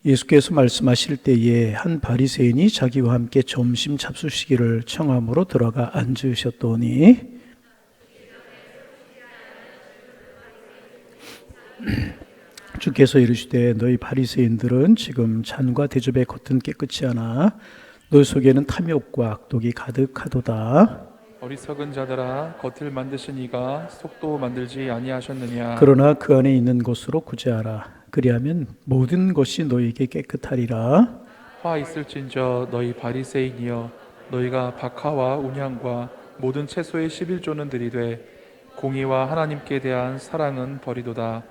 예수께서 말씀하실 때에 한 바리새인이 자기와 함께 점심 잡수시기를 청함으로 들어가 앉으셨더니 주께서 이르시되 너희 바리새인들은 지금 잔과 대접의 겉은 깨끗이 하나 너희 속에는 탐욕과 악독이 가득하도다. 어리석은 자들아, 겉을 만드신 이가 속도 만들지 아니하셨느냐? 그러나 그 안에 있는 것으로 구제하라. 그리하면 모든 것이 너희에게 깨끗하리라. 화 있을진저 너희 바리새인이여, 너희가 박하와 운향과 모든 채소의 11조는 들이되 공의와 하나님께 대한 사랑은 버리도다.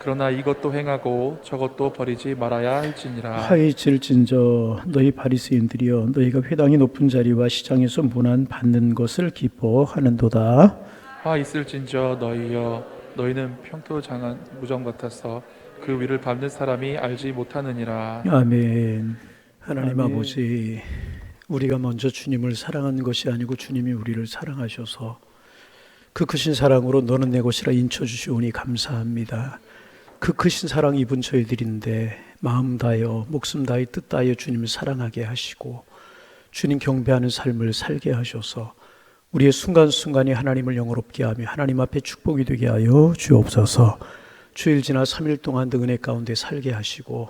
그러나 이것도 행하고 저것도 버리지 말아야 할지니라. 화의 질진저 너희 바리새인들이여, 너희가 회당의 높은 자리와 시장에서 문안 받는 것을 기뻐하는도다. 화 있을진저 너희여, 너희는 평토장한 무정 같아서 그 위를 밟는 사람이 알지 못하느니라. 아멘. 하나님 아멘. 아버지, 우리가 먼저 주님을 사랑하는 것이 아니고 주님이 우리를 사랑하셔서 그 크신 사랑으로 너는 내 것이라 인쳐주시오니 감사합니다. 그 크신 사랑 입은 저희들인데 마음 다하여 목숨 다하여 뜻 다하여 주님을 사랑하게 하시고 주님 경배하는 삶을 살게 하셔서 우리의 순간순간이 하나님을 영화롭게 하며 하나님 앞에 축복이 되게 하여 주옵소서. 주일 지나 3일 동안 그 은혜 가운데 살게 하시고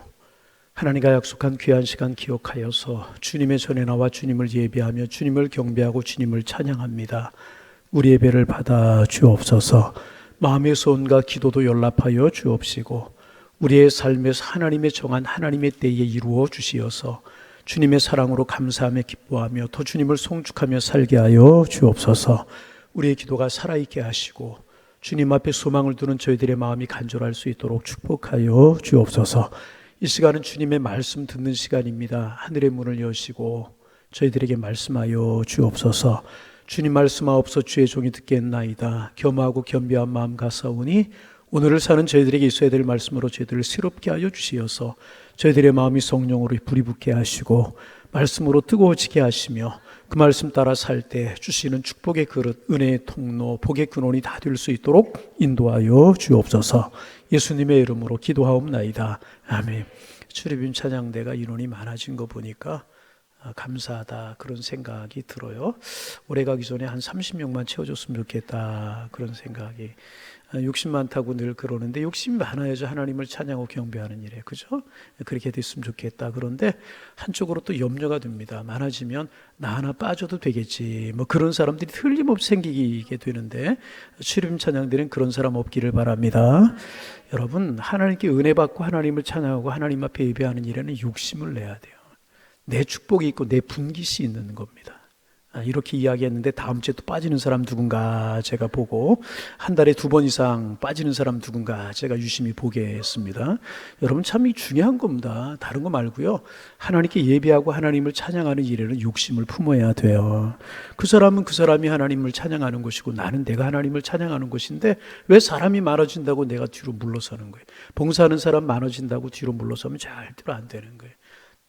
하나님과 약속한 귀한 시간 기억하여서 주님의 전에 나와 주님을 예배하며 주님을 경배하고 주님을 찬양합니다. 우리 예배를 받아 주옵소서. 마음의 소원과 기도도 연락하여 주옵시고 우리의 삶에서 하나님의 정한 하나님의 때에 이루어 주시어서 주님의 사랑으로 감사하며 기뻐하며 더 주님을 송축하며 살게 하여 주옵소서. 우리의 기도가 살아있게 하시고 주님 앞에 소망을 두는 저희들의 마음이 간절할 수 있도록 축복하여 주옵소서. 이 시간은 주님의 말씀 듣는 시간입니다. 하늘의 문을 여시고 저희들에게 말씀하여 주옵소서. 주님 말씀하옵소 주의 종이 듣겠나이다. 겸하고 겸비한 마음 가사오니 오늘을 사는 저희들에게 있어야 될 말씀으로 저희들을 새롭게 하여 주시어서 저희들의 마음이 성령으로 불이 붙게 하시고 말씀으로 뜨거워지게 하시며 그 말씀 따라 살 때 주시는 축복의 그릇, 은혜의 통로, 복의 근원이 다 될 수 있도록 인도하여 주옵소서. 예수님의 이름으로 기도하옵나이다. 아멘. 출입임 찬양대가 인원이 많아진 거 보니까 감사하다 그런 생각이 들어요. 올해 가기 전에 한 30명만 채워줬으면 좋겠다 그런 생각이. 욕심 많다고 늘 그러는데 욕심이 많아야죠 하나님을 찬양하고 경배하는 일에, 그죠? 그렇게 됐으면 좋겠다. 그런데 한쪽으로 또 염려가 됩니다. 많아지면 나 하나 빠져도 되겠지 뭐 그런 사람들이 틀림없이 생기게 되는데 출입 찬양들은 그런 사람 없기를 바랍니다. 여러분, 하나님께 은혜 받고 하나님을 찬양하고 하나님 앞에 예배하는 일에는 욕심을 내야 돼요. 내 축복이 있고 내 분깃이 있는 겁니다. 이렇게 이야기했는데 다음 주에 또 빠지는 사람 누군가 제가 보고 한 달에 2번 이상 빠지는 사람 누군가 제가 유심히 보겠습니다. 여러분, 참 중요한 겁니다. 다른 거 말고요. 하나님께 예배하고 하나님을 찬양하는 일에는 욕심을 품어야 돼요. 그 사람은 그 사람이 하나님을 찬양하는 것이고 나는 내가 하나님을 찬양하는 것인데 왜 사람이 많아진다고 내가 뒤로 물러서는 거예요? 봉사하는 사람 많아진다고 뒤로 물러서면 절대로 안 되는 거예요.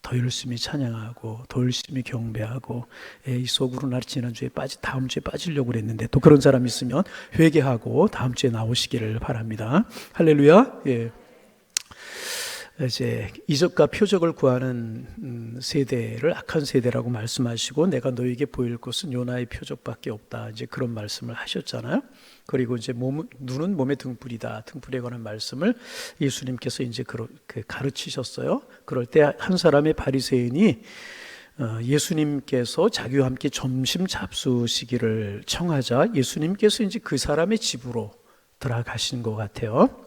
더 열심히 찬양하고 더 열심히 경배하고 이 속으로 나 지난주에 다음 주에 빠지려고 그랬는데 또 그런 사람 있으면 회개하고 다음 주에 나오시기를 바랍니다. 할렐루야. 예. 이제 이적과 표적을 구하는 세대를 악한 세대라고 말씀하시고 내가 너에게 보일 것은 요나의 표적밖에 없다. 이제 그런 말씀을 하셨잖아요. 그리고 이제 눈은 몸의 등불이다. 등불에 관한 말씀을 예수님께서 이제 가르치셨어요. 그럴 때 한 사람의 바리새인이 예수님께서 자기와 함께 점심 잡수시기를 청하자 예수님께서 이제 그 사람의 집으로 들어가신 것 같아요.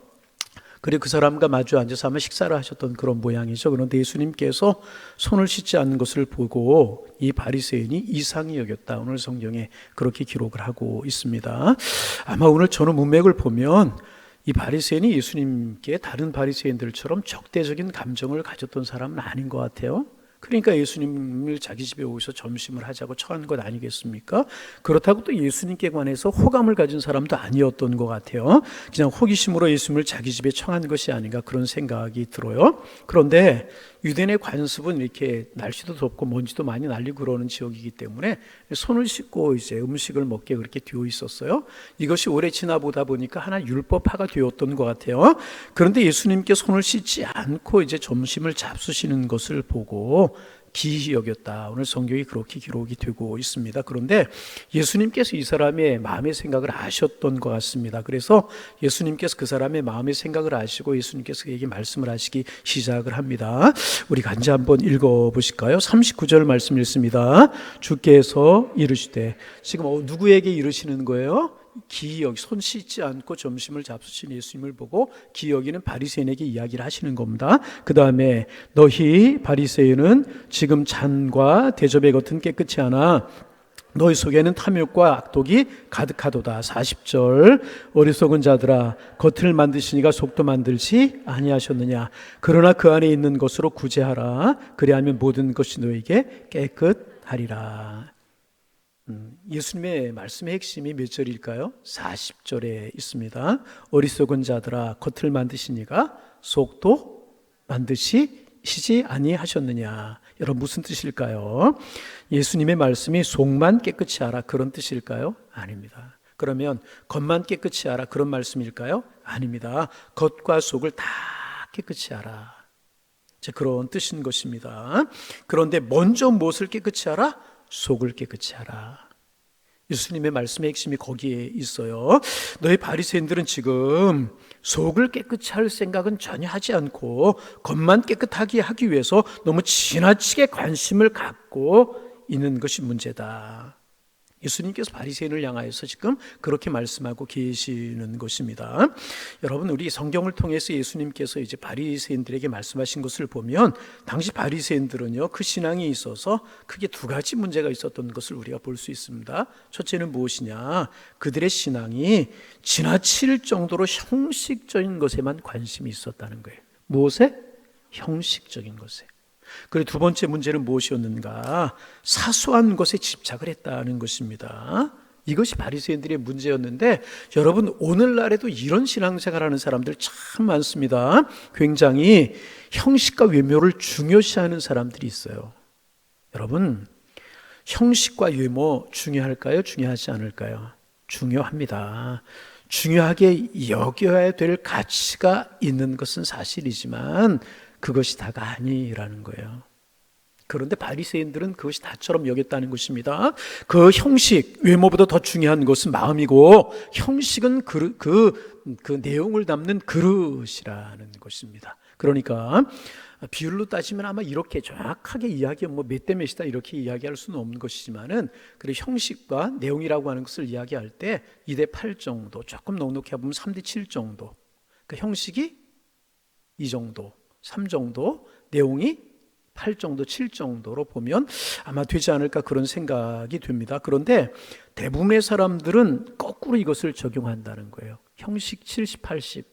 그리고 그 사람과 마주 앉아서 아마 식사를 하셨던 그런 모양이죠. 그런데 예수님께서 손을 씻지 않는 것을 보고 이 바리새인이 이상히 여겼다. 오늘 성경에 그렇게 기록을 하고 있습니다. 아마 오늘 저는 문맥을 보면 이 바리새인이 예수님께 다른 바리새인들처럼 적대적인 감정을 가졌던 사람은 아닌 것 같아요. 그러니까 예수님을 자기 집에 오셔서 점심을 하자고 청한 것 아니겠습니까? 그렇다고 또 예수님께 관해서 호감을 가진 사람도 아니었던 것 같아요. 그냥 호기심으로 예수님을 자기 집에 청한 것이 아닌가 그런 생각이 들어요. 그런데 유대인의 관습은 이렇게 날씨도 덥고 먼지도 많이 날리고 그러는 지역이기 때문에 손을 씻고 이제 음식을 먹게 그렇게 되어 있었어요. 이것이 오래 지나보다 보니까 하나 율법화가 되었던 것 같아요. 그런데 예수님께 손을 씻지 않고 이제 점심을 잡수시는 것을 보고 기이히 여겼다. 오늘 성경이 그렇게 기록이 되고 있습니다. 그런데 예수님께서 이 사람의 마음의 생각을 아셨던 것 같습니다. 그래서 예수님께서 그 사람의 마음의 생각을 아시고 예수님께서 그에게 말씀을 하시기 시작을 합니다. 우리 간지 한번 읽어보실까요? 39절 말씀 읽습니다. 주께서 이르시되, 지금 누구에게 이르시는 거예요? 기이 여기 손 씻지 않고 점심을 잡수신 예수님을 보고 기이 여기는 바리새인에게 이야기를 하시는 겁니다. 그 다음에 너희 바리새인은 지금 잔과 대접의 겉은 깨끗이 하나 너희 속에는 탐욕과 악독이 가득하도다. 40절 어리석은 자들아 겉을 만드시니가 속도 만들지 아니하셨느냐. 그러나 그 안에 있는 것으로 구제하라. 그리하면 모든 것이 너에게 깨끗하리라. 예수님의 말씀의 핵심이 몇 절일까요? 40절에 있습니다. 어리석은 자들아 겉을 만드시니가 속도 만드시지 아니하셨느냐. 여러분 무슨 뜻일까요? 예수님의 말씀이 속만 깨끗이 하라 그런 뜻일까요? 아닙니다. 그러면 겉만 깨끗이 하라 그런 말씀일까요? 아닙니다. 겉과 속을 다 깨끗이 하라. 그런 뜻인 것입니다. 그런데 먼저 무엇을 깨끗이 하라? 속을 깨끗이 하라. 예수님의 말씀의 핵심이 거기에 있어요. 너희 바리새인들은 지금 속을 깨끗이 할 생각은 전혀 하지 않고 겉만 깨끗하게 하기 위해서 너무 지나치게 관심을 갖고 있는 것이 문제다. 예수님께서 바리새인을 향하여서 지금 그렇게 말씀하고 계시는 것입니다. 여러분 우리 성경을 통해서 예수님께서 이제 바리새인들에게 말씀하신 것을 보면 당시 바리새인들은요 그 신앙에 있어서 크게 두 가지 문제가 있었던 것을 우리가 볼 수 있습니다. 첫째는 무엇이냐? 그들의 신앙이 지나칠 정도로 형식적인 것에만 관심이 있었다는 거예요. 무엇에? 형식적인 것에. 그리고 두 번째 문제는 무엇이었는가? 사소한 것에 집착을 했다는 것입니다. 이것이 바리새인들의 문제였는데 여러분 오늘날에도 이런 신앙생활하는 사람들 참 많습니다. 굉장히 형식과 외모를 중요시하는 사람들이 있어요. 여러분 형식과 외모 중요할까요? 중요하지 않을까요? 중요합니다. 중요하게 여겨야 될 가치가 있는 것은 사실이지만 그것이 다가 아니라는 거예요. 그런데 바리새인들은 그것이 다처럼 여겼다는 것입니다. 그 형식, 외모보다 더 중요한 것은 마음이고 형식은 그 내용을 담는 그릇이라는 것입니다. 그러니까 비율로 따지면 아마 이렇게 정확하게 이야기하면 몇 대 몇이다 이렇게 이야기할 수는 없는 것이지만은 그리고 형식과 내용이라고 하는 것을 이야기할 때 2대 8 정도, 조금 넉넉해 보면 3대 7 정도. 그 형식이 이 정도. 3 정도, 내용이 8 정도, 7 정도로 보면 아마 되지 않을까 그런 생각이 됩니다. 그런데 대부분의 사람들은 거꾸로 이것을 적용한다는 거예요. 형식 70, 80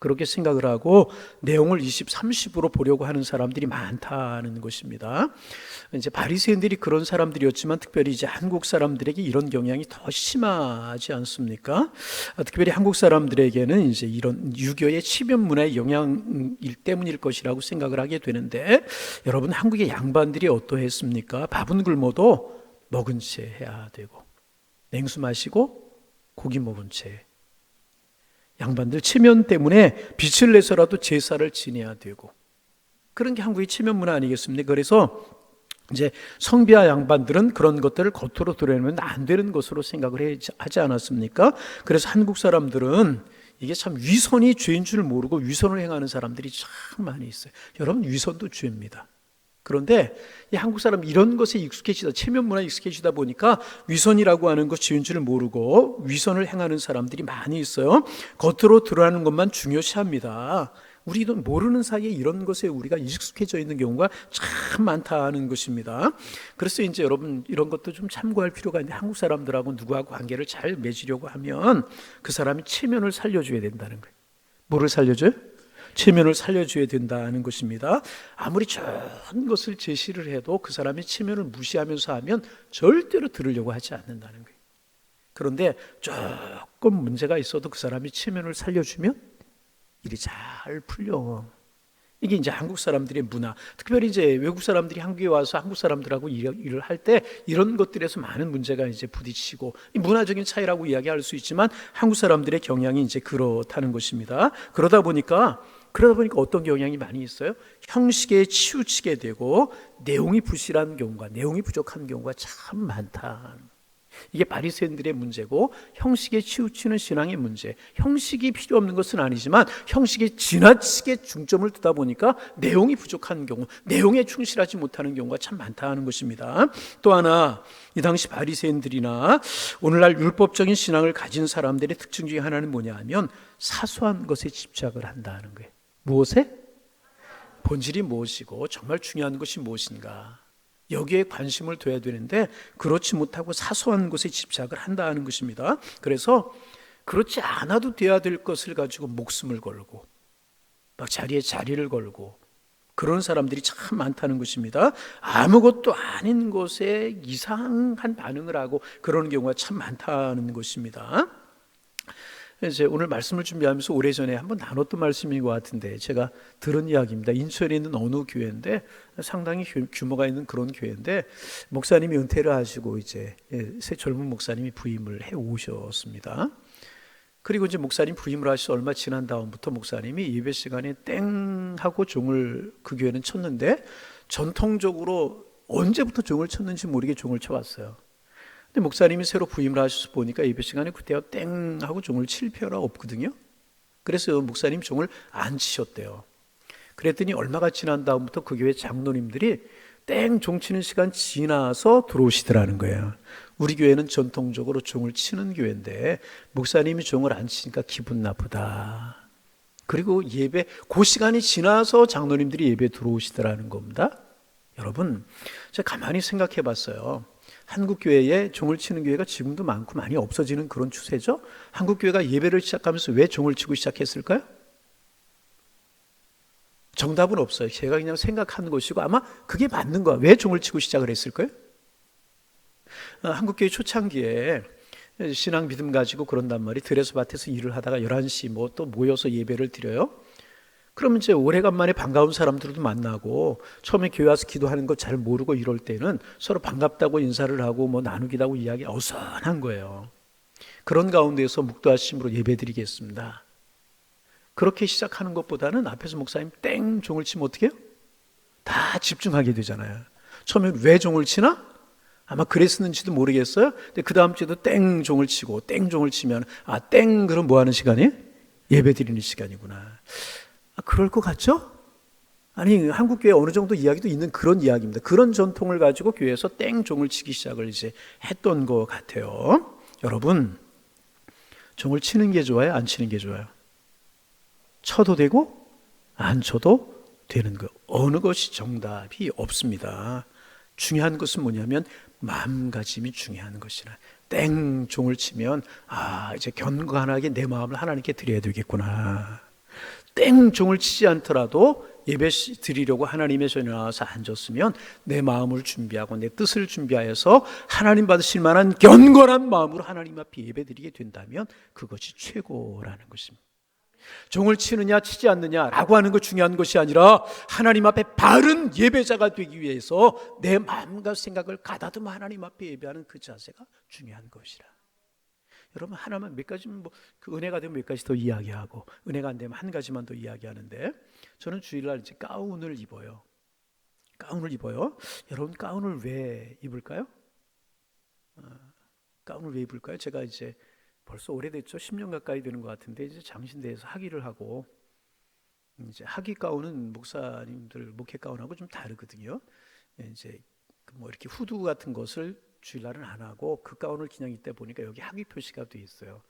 그렇게 생각을 하고 내용을 20, 30으로 보려고 하는 사람들이 많다는 것입니다. 이제 바리새인들이 그런 사람들이었지만 특별히 이제 한국 사람들에게 이런 경향이 더 심하지 않습니까? 특별히 한국 사람들에게는 이제 이런 유교의 치변 문화의 영향일 때문일 것이라고 생각을 하게 되는데 여러분 한국의 양반들이 어떠했습니까? 밥은 굶어도 먹은 채 해야 되고 냉수 마시고 고기 먹은 채 양반들 체면 때문에 빛을 내서라도 제사를 지내야 되고 그런 게 한국의 체면 문화 아니겠습니까? 그래서 이제 성비와 양반들은 그런 것들을 겉으로 드러내면 안 되는 것으로 생각을 하지 않았습니까? 그래서 한국 사람들은 이게 참 위선이 죄인 줄 모르고 위선을 행하는 사람들이 참 많이 있어요. 여러분 위선도 죄입니다. 그런데 이 한국 사람 이런 것에 익숙해지다 체면 문화에 익숙해지다 보니까 위선이라고 하는 것 죄인 줄 모르고 위선을 행하는 사람들이 많이 있어요. 겉으로 드러나는 것만 중요시합니다. 우리도 모르는 사이에 이런 것에 우리가 익숙해져 있는 경우가 참 많다는 것입니다. 그래서 이제 여러분 이런 것도 좀 참고할 필요가 있는데 한국 사람들하고 누구하고 관계를 잘 맺으려고 하면 그 사람이 체면을 살려줘야 된다는 거예요. 뭐를 살려줘요? 체면을 살려줘야 된다는 것입니다. 아무리 좋은 것을 제시를 해도 그 사람의 체면을 무시하면서 하면 절대로 들으려고 하지 않는다는 거예요. 그런데 조금 문제가 있어도 그 사람이 체면을 살려주면 일이 잘 풀려. 이게 이제 한국 사람들의 문화, 특별히 이제 외국 사람들이 한국에 와서 한국 사람들하고 일을 할 때 이런 것들에서 많은 문제가 이제 부딪히고, 이 문화적인 차이라고 이야기할 수 있지만 한국 사람들의 경향이 이제 그렇다는 것입니다. 그러다 보니까 어떤 경향이 많이 있어요? 형식에 치우치게 되고 내용이 부실한 경우가, 내용이 부족한 경우가 참 많다. 이게 바리새인들의 문제고, 형식에 치우치는 신앙의 문제. 형식이 필요 없는 것은 아니지만 형식에 지나치게 중점을 두다 보니까 내용이 부족한 경우, 내용에 충실하지 못하는 경우가 참 많다는 것입니다. 또 하나, 이 당시 바리새인들이나 오늘날 율법적인 신앙을 가진 사람들의 특징 중에 하나는 뭐냐 하면 사소한 것에 집착을 한다는 거예요. 무엇에? 본질이 무엇이고 정말 중요한 것이 무엇인가, 여기에 관심을 둬야 되는데 그렇지 못하고 사소한 것에 집착을 한다는 것입니다. 그래서 그렇지 않아도 돼야 될 것을 가지고 목숨을 걸고 막 자리를 걸고 그런 사람들이 참 많다는 것입니다. 아무것도 아닌 것에 이상한 반응을 하고 그러는 경우가 참 많다는 것입니다. 이제 오늘 말씀을 준비하면서 오래전에 한번 나눴던 말씀인 것 같은데 제가 들은 이야기입니다. 인천에 있는 어느 교회인데 상당히 규모가 있는 그런 교회인데 목사님이 은퇴를 하시고 이제 새 젊은 목사님이 부임을 해 오셨습니다. 그리고 이제 목사님 부임을 하셔서 얼마 지난 다음부터 목사님이 예배 시간에 땡 하고 종을 그 교회는 쳤는데 전통적으로 언제부터 종을 쳤는지 모르게 종을 쳐왔어요. 근데 목사님이 새로 부임을 하셔서 보니까 예배 시간에 그때가 땡 하고 종을 칠 필요가 없거든요. 그래서 목사님 종을 안 치셨대요. 그랬더니 얼마가 지난 다음부터 그 교회 장로님들이 땡 종 치는 시간 지나서 들어오시더라는 거예요. 우리 교회는 전통적으로 종을 치는 교회인데 목사님이 종을 안 치니까 기분 나쁘다. 그리고 예배 그 시간이 지나서 장로님들이 예배에 들어오시더라는 겁니다. 여러분, 제가 가만히 생각해 봤어요. 한국 교회에 종을 치는 교회가 지금도 많고 많이 없어지는 그런 추세죠. 한국 교회가 예배를 시작하면서 왜 종을 치고 시작했을까요? 정답은 없어요. 제가 그냥 생각하는 것이고 아마 그게 맞는 거야. 왜 종을 치고 시작을 했을까요? 한국 교회 초창기에 신앙 믿음 가지고 그런단 말이 들에서 밭에서 일을 하다가 11시 뭐 또 모여서 예배를 드려요. 그러면 이제 오래간만에 반가운 사람들도 만나고 처음에 교회 와서 기도하는 거 잘 모르고 이럴 때는 서로 반갑다고 인사를 하고 뭐 나누기도 하고 이야기 어선한 거예요. 그런 가운데서 묵도하심으로 예배드리겠습니다. 그렇게 시작하는 것보다는 앞에서 목사님 땡 종을 치면 어떻게 해요? 다 집중하게 되잖아요. 처음에 왜 종을 치나? 아마 그랬었는지도 모르겠어요. 근데 그 다음 주에도 땡 종을 치고 땡 종을 치면 땡 그럼 뭐 하는 시간이에요? 예배 드리는 시간이구나. 그럴 것 같죠? 아니 한국교회 어느 정도 이야기도 있는 그런 이야기입니다. 그런 전통을 가지고 교회에서 땡 종을 치기 시작을 이제 했던 것 같아요. 여러분, 종을 치는 게 좋아요? 안 치는 게 좋아요? 쳐도 되고 안 쳐도 되는 것, 어느 것이 정답이 없습니다. 중요한 것은 뭐냐면 마음가짐이 중요한 것이라. 땡 종을 치면 이제 견고하게 내 마음을 하나님께 드려야 되겠구나. 땡 종을 치지 않더라도 예배 드리려고 하나님의 전에 나와서 앉았으면 내 마음을 준비하고 내 뜻을 준비하여서 하나님 받으실 만한 견고한 마음으로 하나님 앞에 예배 드리게 된다면 그것이 최고라는 것입니다. 종을 치느냐 치지 않느냐라고 하는 것 중요한 것이 아니라 하나님 앞에 바른 예배자가 되기 위해서 내 마음과 생각을 가다듬어 하나님 앞에 예배하는 그 자세가 중요한 것이라. 여러분, 하나만 몇 가지면 그 은혜가 되면 몇 가지 더 이야기하고 은혜가 안 되면 한 가지만 더 이야기하는데, 저는 주일날 이제 가운을 입어요. 여러분, 가운을 왜 입을까요? 가운을 왜 입을까요? 제가 이제 벌써 오래됐죠. 10년 가까이 되는 것 같은데 이제 장신대에서 학위를 하고, 이제 학위 가운은 목사님들 목회 가운하고 좀 다르거든요. 이제 뭐 이렇게 후드 같은 것을 주일날은 안 하고 그 가운을 그냥 입다 보니까 여기 학위 표시가 돼 있어요.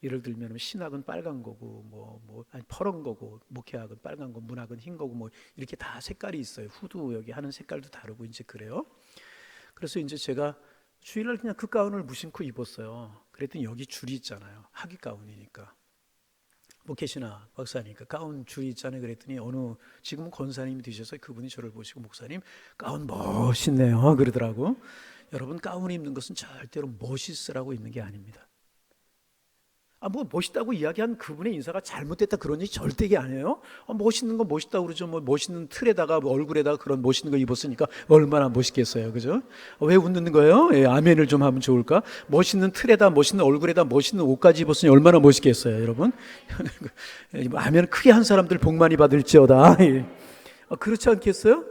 예를 들면 신학은 빨간 거고 아니 퍼런 거고, 목회학은 빨간 거, 문학은 흰 거고 뭐 이렇게 다 색깔이 있어요. 후드 여기 하는 색깔도 다르고 이제 그래요. 그래서 이제 제가 주일날 그냥 그 가운을 무심코 입었어요. 그랬더니 여기 줄이 있잖아요. 학위 가운이니까. 목회시나 박사님 그 가운 주의 있잖아요. 그랬더니 지금은 권사님이 되셔서 그분이 저를 보시고 목사님 가운 멋있네요 그러더라고. 여러분 가운을 입는 것은 절대로 멋있으라고 입는 게 아닙니다. 뭐 멋있다고 이야기한 그분의 인사가 잘못됐다 그런 얘기 절대 아니에요. 멋있는 거 멋있다고 그러죠. 뭐 멋있는 틀에다가 얼굴에다가 그런 멋있는 거 입었으니까 얼마나 멋있겠어요. 그죠? 왜 웃는 거예요? 예, 아멘을 좀 하면 좋을까? 멋있는 틀에다 멋있는 얼굴에다 멋있는 옷까지 입었으니 얼마나 멋있겠어요, 여러분? 아멘 크게 한 사람들 복 많이 받을지어다. 예. 그렇지 않겠어요?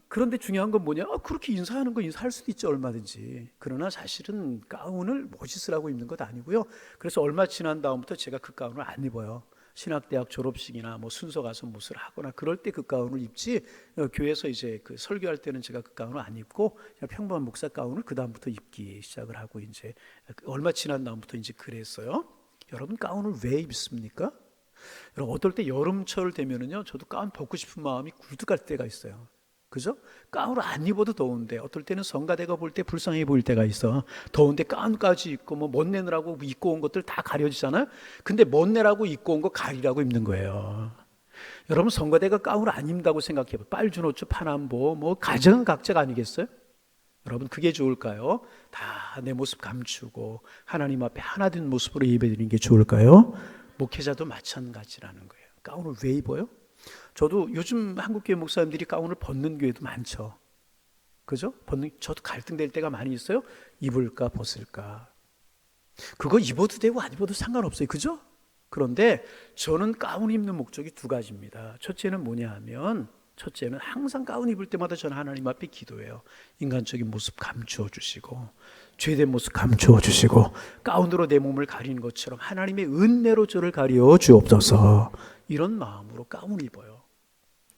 그런데 중요한 건 뭐냐? 그렇게 인사하는 거 인사할 수도 있죠, 얼마든지. 그러나 사실은 가운을 멋있으라고 입는 것 아니고요. 그래서 얼마 지난 다음부터 제가 그 가운을 안 입어요. 신학대학 졸업식이나 뭐 순서 가서 무엇을 하거나 그럴 때 그 가운을 입지, 교회에서 이제 그 설교할 때는 제가 그 가운을 안 입고 그냥 평범한 목사 가운을 그 다음부터 입기 시작을 하고 이제 얼마 지난 다음부터 이제 그랬어요. 여러분 가운을 왜 입습니까? 여러분 어떨 때 여름철 되면은요, 저도 가운 벗고 싶은 마음이 굴뚝 갈 때가 있어요. 그죠? 가운을 안 입어도 더운데 어떨 때는 성가대가 볼 때 불쌍해 보일 때가 있어. 더운데 가운까지 입고 뭐 멋내느라고 입고 온 것들 다 가려지잖아요. 근데 멋내라고 입고 온 거 가리라고 입는 거예요. 여러분 성가대가 가운을 안 입는다고 생각해봐요. 빨주노초 파남보 뭐 가정각자가 아니겠어요? 여러분 그게 좋을까요? 다 내 모습 감추고 하나님 앞에 하나 된 모습으로 예배드리는 게 좋을까요? 목회자도 마찬가지라는 거예요. 가운을 왜 입어요? 저도 요즘 한국교회 목사님들이 가운을 벗는 교회도 많죠. 그죠? 저도 갈등될 때가 많이 있어요. 입을까 벗을까. 그거 입어도 되고 안 입어도 상관없어요. 그죠? 그런데 저는 가운 입는 목적이 두 가지입니다. 첫째는 뭐냐 하면, 첫째는 항상 가운 입을 때마다 저는 하나님 앞에 기도해요. 인간적인 모습 감추어 주시고, 죄된 모습 감추어 주시고, 가운으로 내 몸을 가리는 것처럼 하나님의 은혜로 저를 가려 주옵소서. 이런 마음으로 가운을 입어요.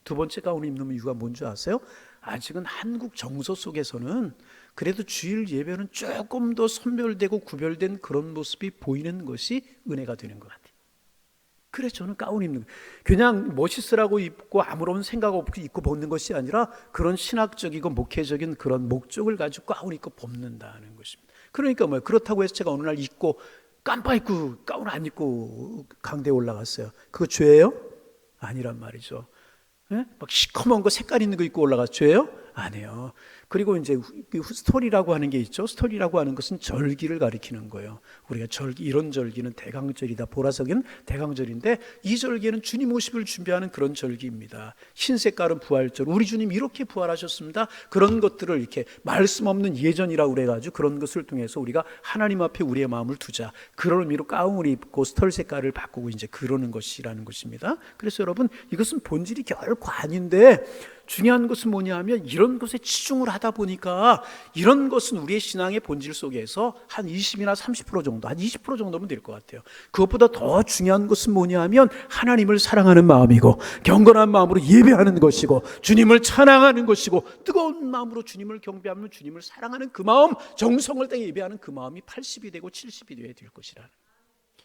두 번째 가운을 입는 이유가 뭔지 아세요? 아직은 한국 정서 속에서는 그래도 주일 예배는 조금 더 선별되고 구별된 그런 모습이 보이는 것이 은혜가 되는 것 같아요. 그래서 저는 가운 입는 거예요. 그냥 멋있으라고 입고 아무런 생각 없이 입고 벗는 것이 아니라 그런 신학적이고 목회적인 그런 목적을 가지고 가운 입고 벗는다는 것입니다. 그러니까 뭐예요? 그렇다고 해서 제가 어느 날 입고 깜빡 입고 가운 안 입고 강대에 올라갔어요. 그거 죄예요? 아니란 말이죠. 예? 막 시커먼 거 색깔 있는 거 입고 올라갔어요. 죄예요? 아니에요. 그리고 이제 스토리라고 하는 게 있죠. 스토리라고 하는 것은 절기를 가리키는 거예요. 우리가 절기, 이런 절기는 대강절이다. 보라색은 대강절인데 이 절기는 주님 오심을 준비하는 그런 절기입니다. 흰 색깔은 부활절. 우리 주님 이렇게 부활하셨습니다. 그런 것들을 이렇게 말씀 없는 예전이라고 그래가지고 그런 것을 통해서 우리가 하나님 앞에 우리의 마음을 두자. 그런 의미로 가운을 입고 스털 색깔을 바꾸고 이제 그러는 것이라는 것입니다. 그래서 여러분 이것은 본질이 결코 아닌데 중요한 것은 뭐냐 하면 이런 것에 치중을 하다 보니까 이런 것은 우리의 신앙의 본질 속에서 한 20이나 30% 정도, 한 20% 정도면 될 것 같아요. 그것보다 더 중요한 것은 뭐냐 하면 하나님을 사랑하는 마음이고 경건한 마음으로 예배하는 것이고 주님을 찬양하는 것이고 뜨거운 마음으로 주님을 경배하며 주님을 사랑하는 그 마음, 정성을 다해 예배하는 그 마음이 80이 되고 70이 되어야 될 것이라는.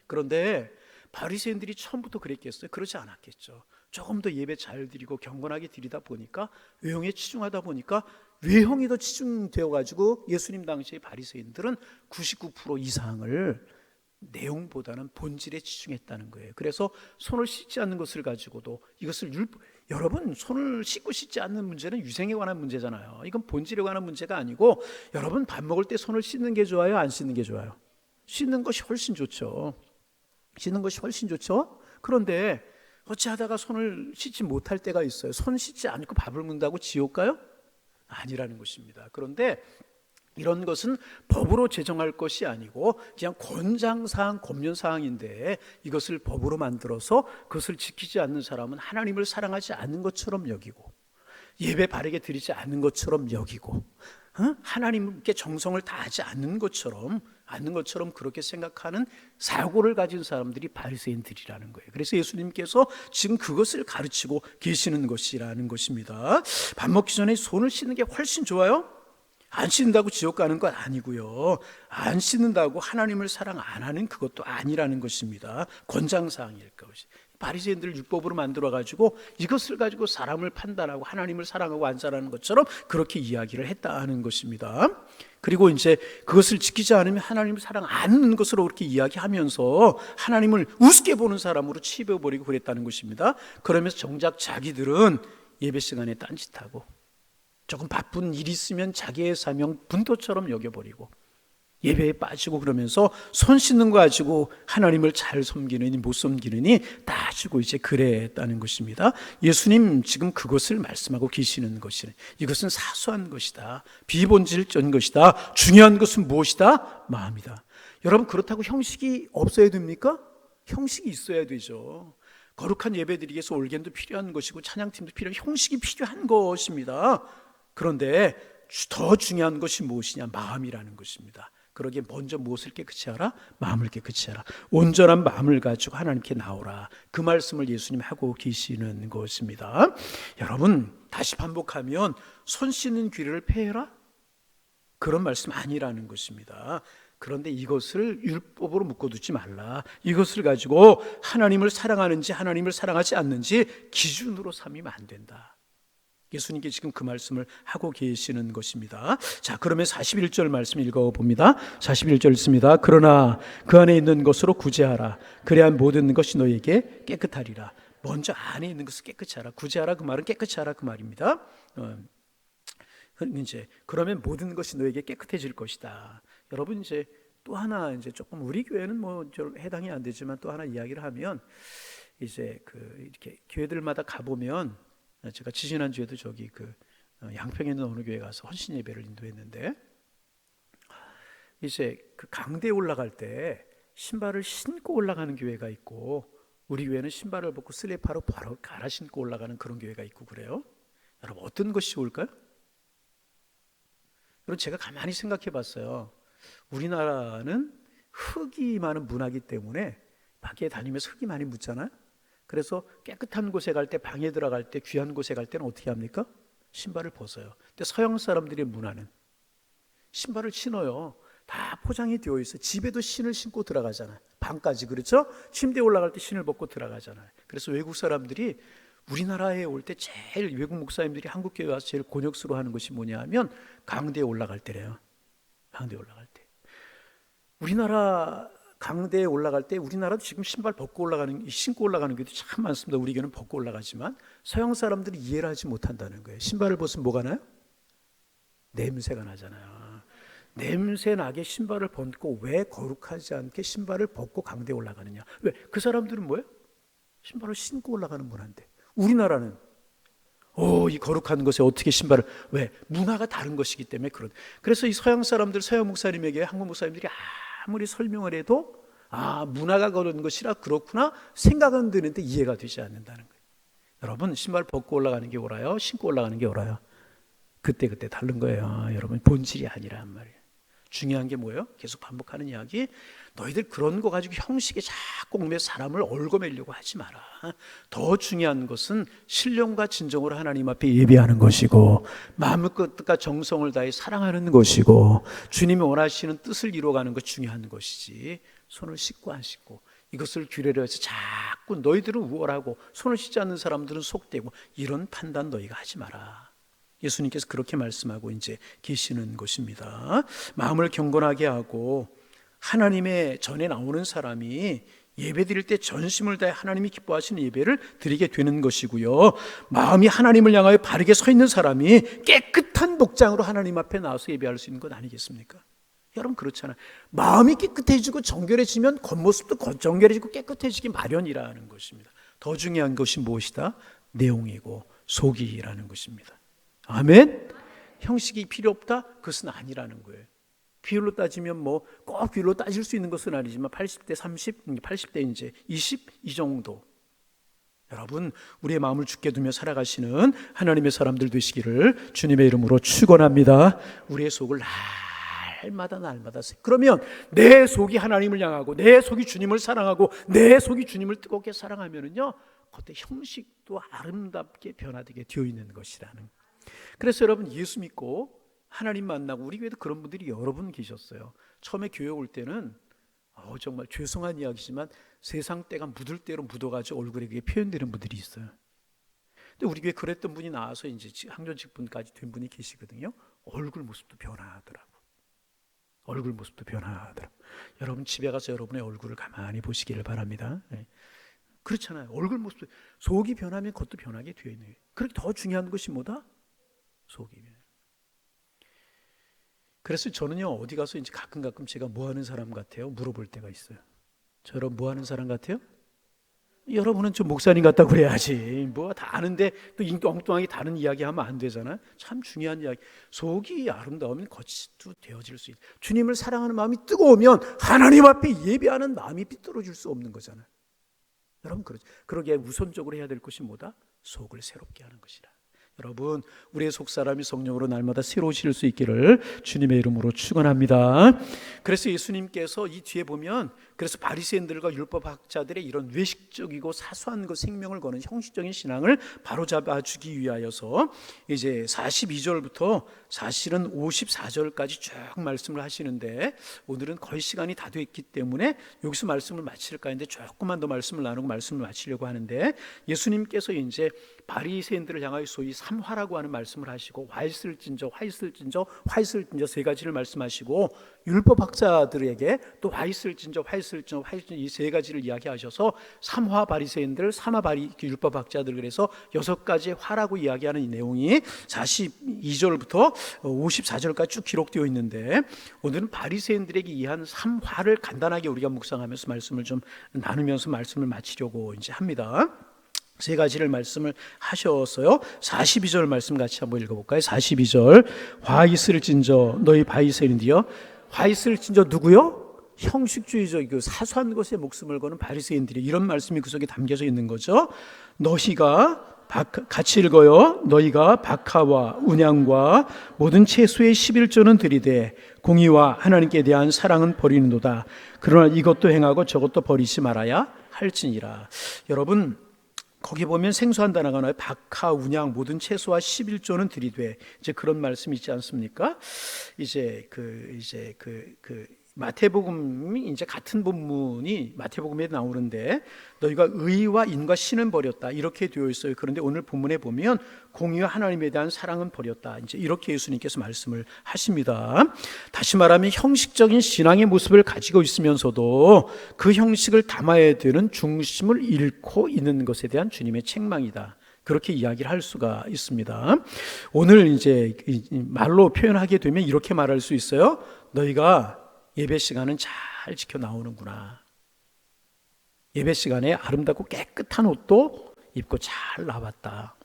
그런데 바리새인들이 처음부터 그랬겠어요? 그렇지 않았겠죠. 조금 더 예배 잘 드리고 경건하게 드리다 보니까 외형에 치중하다 보니까 외형이 더 치중되어 가지고 예수님 당시의 바리새인들은 99% 이상을 내용보다는 본질에 치중했다는 거예요. 그래서 손을 씻지 않는 것을 가지고도 이것을 여러분 손을 씻고 씻지 않는 문제는 위생에 관한 문제잖아요. 이건 본질에 관한 문제가 아니고 여러분 밥 먹을 때 손을 씻는 게 좋아요? 안 씻는 게 좋아요? 씻는 것이 훨씬 좋죠. 씻는 것이 훨씬 좋죠. 그런데 어찌하다가 손을 씻지 못할 때가 있어요. 손 씻지 않고 밥을 먹는다고 지옥 가요? 아니라는 것입니다. 그런데 이런 것은 법으로 제정할 것이 아니고 그냥 권장사항, 권면사항인데 이것을 법으로 만들어서 그것을 지키지 않는 사람은 하나님을 사랑하지 않는 것처럼 여기고 예배 바르게 드리지 않는 것처럼 여기고 하나님께 정성을 다하지 않는 것처럼 그렇게 생각하는 사고를 가진 사람들이 바리새인들이라는 거예요. 그래서 예수님께서 지금 그것을 가르치고 계시는 것이라는 것입니다. 밥 먹기 전에 손을 씻는 게 훨씬 좋아요? 안 씻는다고 지옥 가는 건 아니고요. 안 씻는다고 하나님을 사랑 안 하는 그것도 아니라는 것입니다. 권장사항일 것이. 바리새인들을 율법으로 만들어 가지고 이것을 가지고 사람을 판단하고 하나님을 사랑하고 안 사랑하는 것처럼 그렇게 이야기를 했다는 것입니다. 그리고 이제 그것을 지키지 않으면 하나님을 사랑 안 하는 것으로 그렇게 이야기하면서 하나님을 우습게 보는 사람으로 치부해버리고 그랬다는 것입니다. 그러면서 정작 자기들은 예배 시간에 딴짓하고 조금 바쁜 일이 있으면 자기의 사명 분토처럼 여겨버리고 예배에 빠지고 그러면서 손 씻는 거 가지고 하나님을 잘 섬기느니 못 섬기느니 따지고 이제 그랬다는 것입니다. 예수님 지금 그것을 말씀하고 계시는 것이네. 이것은 사소한 것이다. 비본질적인 것이다. 중요한 것은 무엇이다? 마음이다. 여러분, 그렇다고 형식이 없어야 됩니까? 형식이 있어야 되죠. 거룩한 예배드리기 위해서 올겐도 필요한 것이고 찬양팀도 필요한 형식이 필요한 것입니다. 그런데 더 중요한 것이 무엇이냐? 마음이라는 것입니다. 그러기에 먼저 무엇을 깨끗이 하라? 마음을 깨끗이 하라. 온전한 마음을 가지고 하나님께 나오라. 그 말씀을 예수님 하고 계시는 것입니다. 여러분, 다시 반복하면 손 씻는 귀를 폐해라? 그런 말씀 아니라는 것입니다. 그런데 이것을 율법으로 묶어두지 말라. 이것을 가지고 하나님을 사랑하는지 하나님을 사랑하지 않는지 기준으로 삼으면 안 된다. 예수님께 지금 그 말씀을 하고 계시는 것입니다. 자, 그러면 41절 말씀 읽어봅니다. 41절 읽습니다. 그러나 그 안에 있는 것으로 구제하라. 그래야 모든 것이 너에게 깨끗하리라. 먼저 안에 있는 것을 깨끗이 하라. 구제하라 그 말은 깨끗이 하라 그 말입니다. 이제 그러면 모든 것이 너에게 깨끗해질 것이다. 여러분, 이제 또 하나 이제 조금 우리 교회는 뭐 해당이 안 되지만 또 하나 이야기를 하면 이제 이렇게 교회들마다 가보면 제가 지지난주에도 저기 양평에 있는 어느 교회 가서 헌신 예배를 인도했는데 이제 강대에 올라갈 때 신발을 신고 올라가는 교회가 있고 우리 교회는 신발을 벗고 슬리퍼로 바로 갈아 신고 올라가는 그런 교회가 있고 그래요. 여러분, 어떤 것이 좋을까요? 여러분, 제가 가만히 생각해 봤어요. 우리나라는 흙이 많은 문화이기 때문에 밖에 다니면서 흙이 많이 묻잖아요. 그래서 깨끗한 곳에 갈 때, 방에 들어갈 때, 귀한 곳에 갈 때는 어떻게 합니까? 신발을 벗어요. 근데 서양 사람들의 문화는 신발을 신어요. 다 포장이 되어 있어요. 집에도 신을 신고 들어가잖아요. 방까지, 그렇죠? 침대에 올라갈 때 신을 벗고 들어가잖아요. 그래서 외국 사람들이 우리나라에 올 때 제일 외국 목사님들이 한국 교회 와서 제일 곤욕스러워 하는 것이 뭐냐 하면 강대에 올라갈 때래요. 강대에 올라갈 때. 우리나라 강대에 올라갈 때 우리나라도 지금 신발 벗고 신고 올라가는 교회도 참 많습니다. 우리 교회는 벗고 올라가지만 서양 사람들이 이해를 하지 못한다는 거예요. 신발을 벗으면 뭐가 나요? 냄새가 나잖아요. 냄새 나게 신발을 벗고 왜 거룩하지 않게 신발을 벗고 강대에 올라가느냐? 왜? 그 사람들은 뭐예요? 신발을 신고 올라가는 문화인데 우리나라는 이 거룩한 것에 어떻게 신발을, 왜? 문화가 다른 것이기 때문에 그래서 이 서양 사람들, 서양 목사님에게 한국 목사님들이 아무리 설명을 해도 문화가 그런 것이라 그렇구나 생각은 드는데 이해가 되지 않는다는 거예요. 여러분, 신발 벗고 올라가는 게 옳아요? 신고 올라가는 게 옳아요? 그때 다른 거예요. 여러분, 본질이 아니란 말이에요. 중요한 게 뭐예요? 계속 반복하는 이야기. 너희들 그런 거 가지고 형식에 자꾸 매 사람을 얽어매려고 하지 마라. 더 중요한 것은 신령과 진정으로 하나님 앞에 예배하는 것이고 마음과 뜻과 정성을 다해 사랑하는 것이고 주님이 원하시는 뜻을 이루어가는 것이 중요한 것이지 손을 씻고 안 씻고 이것을 규례로 해서 자꾸 너희들은 우월하고 손을 씻지 않는 사람들은 속되고 이런 판단 너희가 하지 마라. 예수님께서 그렇게 말씀하고 이제 계시는 것입니다. 마음을 경건하게 하고 하나님의 전에 나오는 사람이 예배 드릴 때 전심을 다해 하나님이 기뻐하시는 예배를 드리게 되는 것이고요. 마음이 하나님을 향하여 바르게 서 있는 사람이 깨끗한 복장으로 하나님 앞에 나와서 예배할 수 있는 것 아니겠습니까? 여러분, 그렇잖아요. 마음이 깨끗해지고 정결해지면 겉모습도 정결해지고 깨끗해지기 마련이라는 것입니다. 더 중요한 것이 무엇이다? 내용이고 속이라는 것입니다. 아멘? 형식이 필요 없다? 그것은 아니라는 거예요. 비율로 따지면 꼭 비율로 따질 수 있는 것은 아니지만 80대 30, 80대 이제 20 이 정도. 여러분, 우리의 마음을 굳게 두며 살아가시는 하나님의 사람들 되시기를 주님의 이름으로 축원합니다. 우리의 속을 날마다 그러면 내 속이 하나님을 향하고 내 속이 주님을 사랑하고 내 속이 주님을 뜨겁게 사랑하면은요, 그때 형식도 아름답게 변화되게 되어 있는 것이라는. 그래서 여러분, 예수 믿고 하나님 만나고 우리 교회도 그런 분들이 여러 분 계셨어요. 처음에 교회 올 때는 정말 죄송한 이야기지만 세상 때가 묻을 대로 묻어가지고 얼굴에 그게 표현되는 분들이 있어요. 근데 우리 교회 그랬던 분이 나와서 이제 항전 직분까지 된 분이 계시거든요. 얼굴 모습도 변화하더라고. 얼굴 모습도 변화하더라고. 여러분 집에 가서 여러분의 얼굴을 가만히 보시기를 바랍니다. 네. 그렇잖아요. 얼굴 모습, 속이 변하면 그것도 변하게 되어 있는 거예요. 그렇게 더 중요한 것이 뭐다? 속이 변해. 그래서 저는요 어디 가서 이제 가끔 제가 뭐 하는 사람 같아요? 물어볼 때가 있어요. 저 여러분 뭐 하는 사람 같아요? 여러분은 좀 목사님 같다고 그래야지. 뭐 다 아는데 또 엉뚱하게 다른 이야기 하면 안 되잖아요. 참 중요한 이야기. 속이 아름다우면 겉도 되어질 수 있다. 주님을 사랑하는 마음이 뜨거우면 하나님 앞에 예배하는 마음이 삐뚤어질 수 없는 거잖아요. 여러분 그러죠. 그러기에 우선적으로 해야 될 것이 뭐다? 속을 새롭게 하는 것이라. 여러분 우리의 속사람이 성령으로 날마다 새로우실 수 있기를 주님의 이름으로 축원합니다. 그래서 예수님께서 이 뒤에 보면 그래서 바리새인들과 율법학자들의 이런 외식적이고 사소한 것 생명을 거는 형식적인 신앙을 바로잡아주기 위하여서 이제 42절부터 사실은 54절까지 쭉 말씀을 하시는데 오늘은 거의 시간이 다 됐기 때문에 여기서 말씀을 마칠까 했는데 조금만 더 말씀을 나누고 말씀을 마치려고 하는데 예수님께서 이제 바리새인들을 향하여 소위 삼화라고 하는 말씀을 하시고 화있을진저 세 가지를 말씀하시고 율법학자들에게 또 화있을진저 이 세 가지를 이야기하셔서 삼화 바리새인들, 삼화 율법학자들 그래서 6가지의 화라고 이야기하는 이 내용이 42절부터 54절까지 쭉 기록되어 있는데 오늘은 바리새인들에게 이한 삼화를 간단하게 우리가 묵상하면서 말씀을 좀 나누면서 말씀을 마치려고 이제 합니다. 세 가지를 말씀을 하셨어요. 42절 말씀 같이 한번 읽어볼까요? 42절 화있을진저 너희 바리새인들이여. 화있을진저 누구요? 형식주의적이고 사소한 것에 목숨을 거는 바리새인들이 이런 말씀이 그 속에 담겨져 있는 거죠. 너희가 같이 읽어요. 너희가 박하와 운양과 모든 채소의 11조는 들이되 공의와 하나님께 대한 사랑은 버리는도다. 그러나 이것도 행하고 저것도 버리지 말아야 할지니라. 여러분 거기 보면 생소한 단어가 나와요. 박하, 운양, 모든 채소와 11조는 들이되 이제 그런 말씀이 있지 않습니까? 이제 마태복음이 이제 같은 본문이 마태복음에 나오는데 너희가 의와 인과 신은 버렸다 이렇게 되어 있어요. 그런데 오늘 본문에 보면 공의와 하나님에 대한 사랑은 버렸다. 이제 이렇게 예수님께서 말씀을 하십니다. 다시 말하면 형식적인 신앙의 모습을 가지고 있으면서도 그 형식을 담아야 되는 중심을 잃고 있는 것에 대한 주님의 책망이다. 그렇게 이야기를 할 수가 있습니다. 오늘 이제 말로 표현하게 되면 이렇게 말할 수 있어요. 너희가 예배 시간은 잘 지켜 나오는구나. 예배 시간에 아름답고 깨끗한 옷도 입고 잘 나왔다.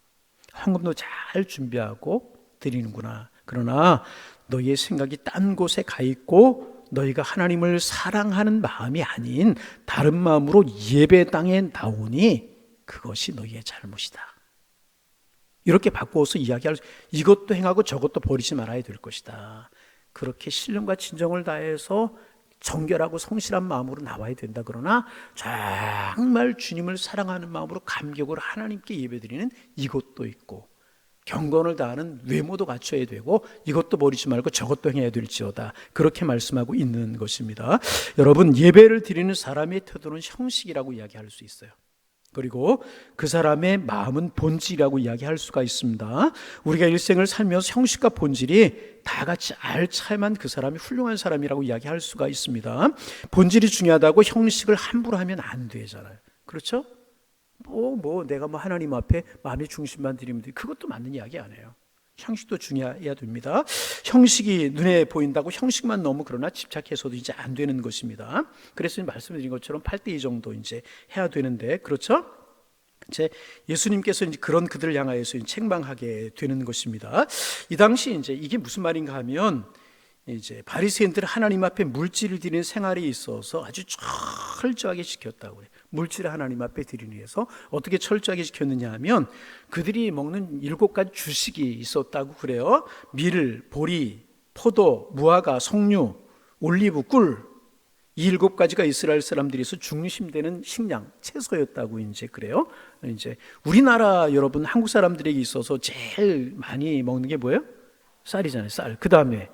헌금도 잘 준비하고 드리는구나. 그러나 너희의 생각이 딴 곳에 가 있고 너희가 하나님을 사랑하는 마음이 아닌 다른 마음으로 예배당에 나오니 그것이 너희의 잘못이다. 이렇게 바꾸어서 이야기할 수, 이것도 행하고 저것도 버리지 말아야 될 것이다. 그렇게 신령과 진정을 다해서 정결하고 성실한 마음으로 나와야 된다. 그러나 정말 주님을 사랑하는 마음으로 감격으로 하나님께 예배드리는 이것도 있고 경건을 다하는 외모도 갖춰야 되고 이것도 버리지 말고 저것도 행해야 될지어다. 그렇게 말씀하고 있는 것입니다. 여러분 예배를 드리는 사람의 태도는 형식이라고 이야기할 수 있어요. 그리고 그 사람의 마음은 본질이라고 이야기할 수가 있습니다. 우리가 일생을 살면서 형식과 본질이 다 같이 알차야만 그 사람이 훌륭한 사람이라고 이야기할 수가 있습니다. 본질이 중요하다고 형식을 함부로 하면 안 되잖아요. 그렇죠? 내가 하나님 앞에 마음의 중심만 드리면 돼. 그것도 맞는 이야기 아니에요. 형식도 중요해야 됩니다. 형식이 눈에 보인다고 형식만 너무 그러나 집착해서도 이제 안 되는 것입니다. 그래서 말씀드린 것처럼 8대2 정도 이제 해야 되는데, 그렇죠? 이제 예수님께서 이제 그런 그들을 향하여서 책망하게 되는 것입니다. 이 당시 이제 이게 무슨 말인가 하면 이제 바리새인들은 하나님 앞에 물질을 드리는 생활이 있어서 아주 철저하게 지켰다고 해요. 물질을 하나님 앞에 드리기 위해서 어떻게 철저하게 지켰느냐 하면 그들이 먹는 7가지 주식이 있었다고 그래요. 밀, 보리, 포도, 무화과, 석류, 올리브, 꿀. 이 7가지가 이스라엘 사람들에서 중심되는 식량, 채소였다고 이제 그래요. 이제 우리나라 여러분 한국 사람들에게 있어서 제일 많이 먹는 게 뭐예요? 쌀이잖아요. 쌀. 그 다음에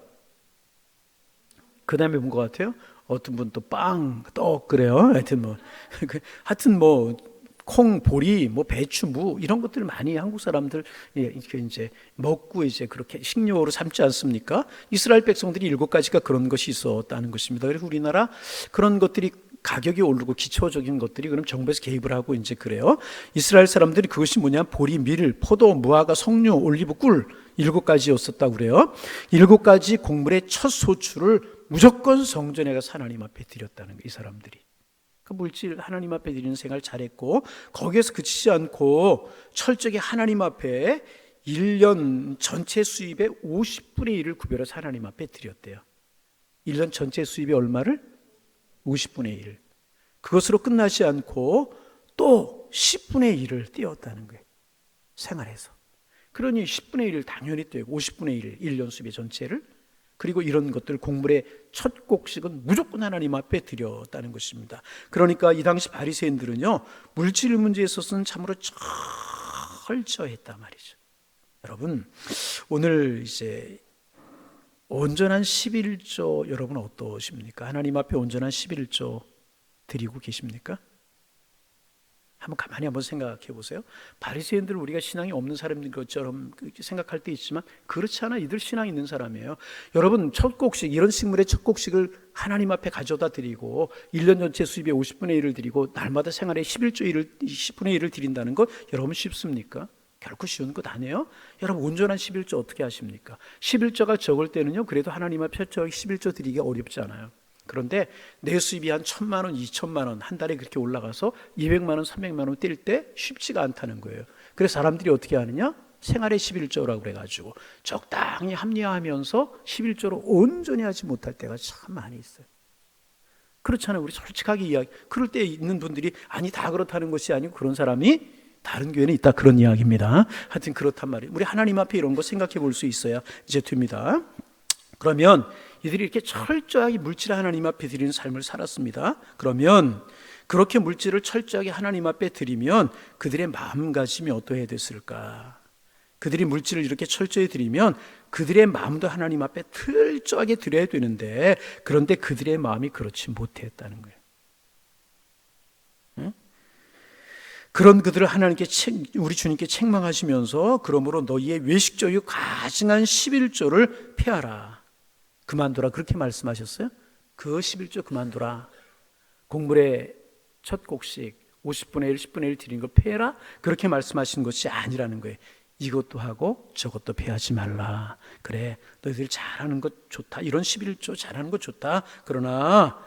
뭔 것 같아요? 어떤 분 또 빵, 떡 그래요. 하여튼 뭐 콩, 보리, 뭐 배추, 무 이런 것들 많이 한국 사람들 이렇게 이제 먹고 이제 그렇게 식료로 삼지 않습니까? 이스라엘 백성들이 7가지가 그런 것이 있었다는 것입니다. 그래서 우리나라 그런 것들이 가격이 오르고 기초적인 것들이 그럼 정부에서 개입을 하고 이제 그래요. 이스라엘 사람들이 그것이 뭐냐? 보리, 밀, 포도, 무화과, 석류, 올리브, 꿀 7가지였었다고 그래요. 7가지 곡물의 첫 소출을 무조건 성전에 가서 하나님 앞에 드렸다는 거예요. 이 사람들이. 그 물질 하나님 앞에 드리는 생활 잘했고 거기에서 그치지 않고 철저하게 하나님 앞에 1년 전체 수입의 50분의 1을 구별해서 하나님 앞에 드렸대요. 1년 전체 수입의 얼마를? 50분의 1. 그것으로 끝나지 않고 또 10분의 1을 띄웠다는 거예요. 생활에서. 그러니 10분의 1을 당연히 띄우고 50분의 1, 1년 수입의 전체를 그리고 이런 것들 곡물의 첫 곡식은 무조건 하나님 앞에 드렸다는 것입니다. 그러니까 이 당시 바리새인들은요 물질 문제에 있어서는 참으로 철저했단 말이죠. 여러분 오늘 이제 온전한 11조 여러분 어떠십니까? 하나님 앞에 온전한 11조 드리고 계십니까? 한번 가만히 한번 생각해 보세요. 바리새인들은 우리가 신앙이 없는 사람들 것처럼 생각할 때 있지만 그렇지 않아. 이들 신앙이 있는 사람이에요. 여러분 첫 곡식 이런 식물의 첫 곡식을 하나님 앞에 가져다 드리고 1년 전체 수입의 50분의 1을 드리고 날마다 생활의 11조 1을 10분의 1을 드린다는 것 여러분 쉽습니까? 결코 쉬운 것 아니에요. 여러분 온전한 11조 어떻게 하십니까? 11조가 적을 때는요 그래도 하나님 앞에 11조 드리기가 어렵지 않아요. 그런데 내 수입이 한 1,000만 원, 2,000만 원 한 달에 그렇게 올라가서 200만 원, 300만 원 뛸 때 쉽지가 않다는 거예요. 그래서 사람들이 어떻게 하느냐? 생활의 11조라고 그래가지고 적당히 합리화하면서 11조로 온전히 하지 못할 때가 참 많이 있어요. 그렇잖아요. 우리 솔직하게 이야기. 그럴 때 있는 분들이 아니 다 그렇다는 것이 아니고 그런 사람이 다른 교회는 있다 그런 이야기입니다. 하여튼 그렇단 말이에요. 우리 하나님 앞에 이런 거 생각해 볼 수 있어야 이제 됩니다. 그러면 이들이 이렇게 철저하게 물질 하나님 앞에 드리는 삶을 살았습니다. 그러면 그렇게 물질을 철저하게 하나님 앞에 드리면 그들의 마음가짐이 어떠해야 됐을까? 그들이 물질을 이렇게 철저히 드리면 그들의 마음도 하나님 앞에 철저하게 드려야 되는데 그런데 그들의 마음이 그렇지 못했다는 거예요. 응? 그런 그들을 하나님께 우리 주님께 책망하시면서 그러므로 너희의 외식적이고 가증한 11조를 폐하라. 그만둬라 그렇게 말씀하셨어요. 그 11조 그만둬라. 곡물의 첫 곡식 50분의 1, 10분의 1 드린 걸 폐해라 그렇게 말씀하신 것이 아니라는 거예요. 이것도 하고 저것도 폐하지 말라. 그래 너희들 잘하는 것 좋다. 이런 11조 잘하는 것 좋다. 그러나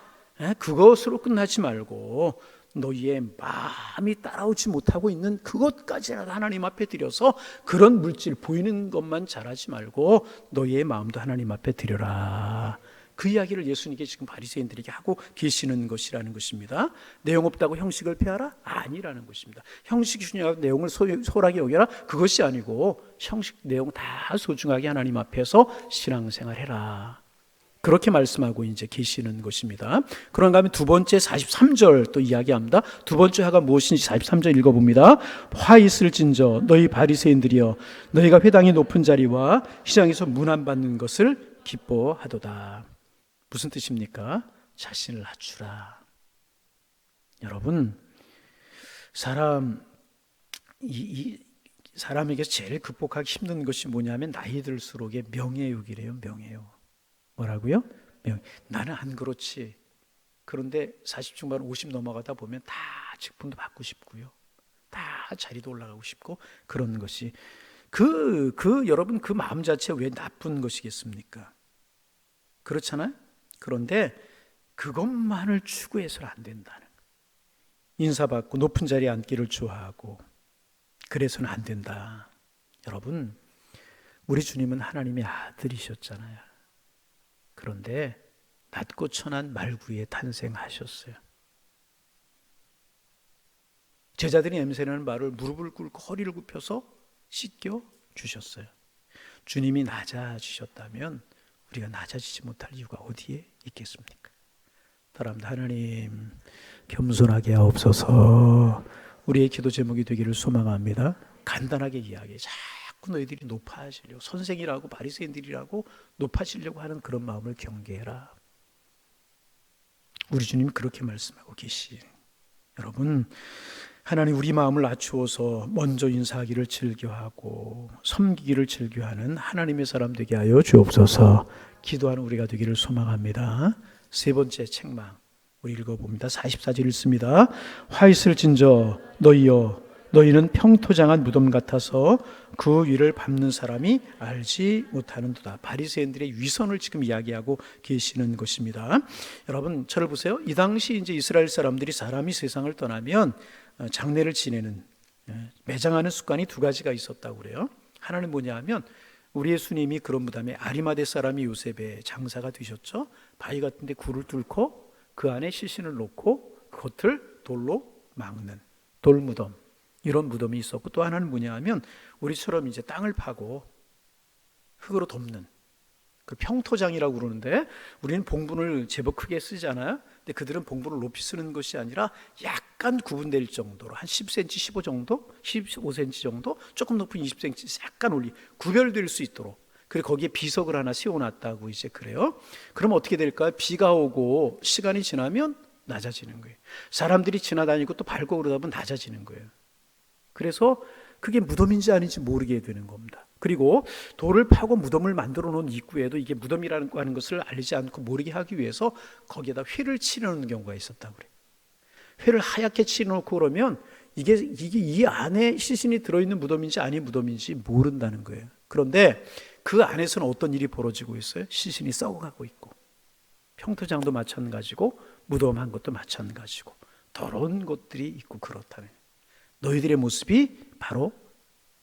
그것으로 끝나지 말고 너희의 마음이 따라오지 못하고 있는 그것까지라도 하나님 앞에 드려서 그런 물질 보이는 것만 잘하지 말고 너희의 마음도 하나님 앞에 드려라. 그 이야기를 예수님께 지금 바리새인들에게 하고 계시는 것이라는 것입니다. 내용 없다고 형식을 폐하라? 아니라는 것입니다. 형식이 중요하고 내용을 소홀하게 여겨라? 그것이 아니고 형식 내용 다 소중하게 하나님 앞에서 신앙생활해라. 그렇게 말씀하고 이제 계시는 것입니다. 그런가 하면 두 번째 43절 또 이야기합니다. 두 번째 화가 무엇인지 43절 읽어봅니다. 화 있을진저 너희 바리새인들이여 너희가 회당의 높은 자리와 시장에서 문안 받는 것을 기뻐하도다. 무슨 뜻입니까? 자신을 낮추라. 여러분 사람에게 제일 극복하기 힘든 것이 뭐냐면 나이 들수록의 명예욕이래요. 명예욕. 뭐라고요? 나는 안 그렇지. 그런데 40 중반 50 넘어가다 보면 다 직분도 받고 싶고요. 다 자리도 올라가고 싶고 그런 것이 여러분 그 마음 자체가 왜 나쁜 것이겠습니까? 그렇잖아요? 그런데 그것만을 추구해서는 안 된다는 거예요. 인사받고 높은 자리에 앉기를 좋아하고 그래서는 안 된다. 여러분 우리 주님은 하나님의 아들이셨잖아요. 그런데 낮고 천한 말구에 탄생하셨어요. 제자들이 냄새나는 말을 무릎을 꿇고 허리를 굽혀서 씻겨 주셨어요. 주님이 낮아지셨다면 우리가 낮아지지 못할 이유가 어디에 있겠습니까? 따라합니다. 하나님 겸손하게 하옵소서. 우리의 기도 제목이 되기를 소망합니다. 간단하게 이야기해. 자꾸 너희들이 높아지려고 선생이라고 바리새인들이라고 높아지려고 하는 그런 마음을 경계해라. 우리 주님이 그렇게 말씀하고 계시. 여러분, 하나님 우리 마음을 낮추어서 먼저 인사하기를 즐겨하고 섬기기를 즐겨하는 하나님의 사람 되게 하여 주옵소서. 기도하는 우리가 되기를 소망합니다. 세 번째 책망 우리 읽어봅니다. 44절 읽습니다. 화 있을진저 너희는 평토장한 무덤 같아서 그 위를 밟는 사람이 알지 못하는도다. 바리새인들의 위선을 지금 이야기하고 계시는 것입니다. 여러분, 저를 보세요. 이 당시 이제 이스라엘 사람들이 사람이 세상을 떠나면 장례를 지내는, 매장하는 습관이 두 가지가 있었다고 그래요. 하나는 뭐냐 하면 우리 예수님이 그런 무덤에 아리마대 사람이 요셉의 장사가 되셨죠. 바위 같은 데 굴을 뚫고 그 안에 시신을 놓고 겉을 돌로 막는 돌무덤, 이런 무덤이 있었고, 또 하나는 뭐냐 하면 우리처럼 이제 땅을 파고 흙으로 덮는 그 평토장이라고 그러는데, 우리는 봉분을 제법 크게 쓰잖아요. 근데 그들은 봉분을 높이 쓰는 것이 아니라 약간 구분될 정도로 한 10cm, 15 정도, 15cm 정도, 조금 높은 20cm 약간 구별될 수 있도록, 그리고 거기에 비석을 하나 세워놨다고 이제 그래요. 그럼 어떻게 될까요? 비가 오고 시간이 지나면 낮아지는 거예요. 사람들이 지나다니고 또 밟고 그러다 보면 낮아지는 거예요. 그래서 그게 무덤인지 아닌지 모르게 되는 겁니다. 그리고 돌을 파고 무덤을 만들어 놓은 입구에도 이게 무덤이라는 하는 것을 알리지 않고 모르게 하기 위해서 거기에다 휘를 칠해놓는 경우가 있었다고 그래요. 휘를 하얗게 칠해놓고 그러면 이게 이 안에 시신이 들어있는 무덤인지 아닌 무덤인지 모른다는 거예요. 그런데 그 안에서는 어떤 일이 벌어지고 있어요? 시신이 썩어가고 있고, 평토장도 마찬가지고 무덤 한 것도 마찬가지고 더러운 것들이 있고 그렇다는, 너희들의 모습이 바로